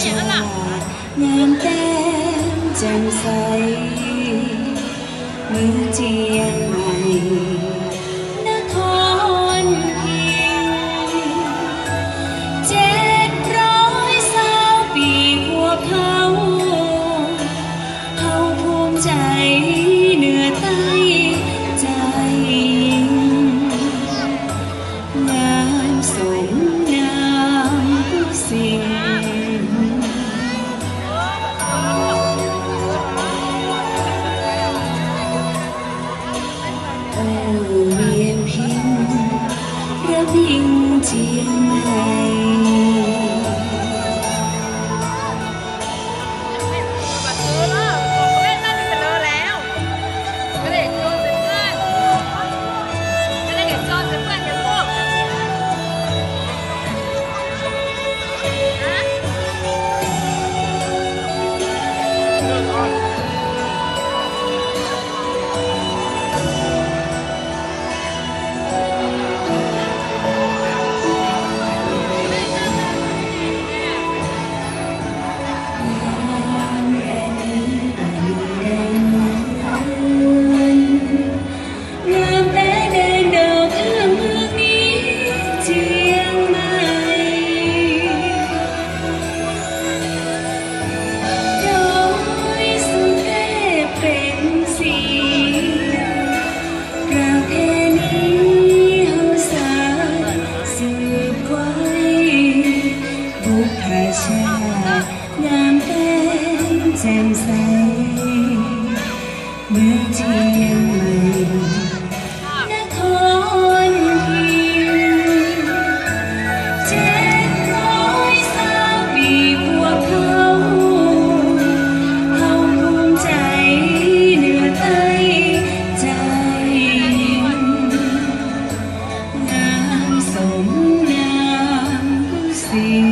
ชาติงามแต้มแจ่มใสเมืองเจียงใหม่นครพิง700 ปีพวกเขาเฮาภูมิใจเหนือใต้ใจยิ่งงามสมนามผู้สิ่งเวียนพิงระบิ่งเจียงใหม่ชาติงามแต้มแจ่มใสเมืองเจียงใหม่นครพิง700 ปีพวกเขาเฮาภูมิใจเหนือใต้ใจงามสมนามผู้สิ่ง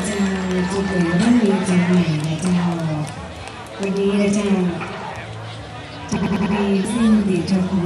เจ้าจะถึงต้องมีจังใหม่นะเจ้าวันนี้นะเจ้าจะมีสิ้นดีเจ้าคุณ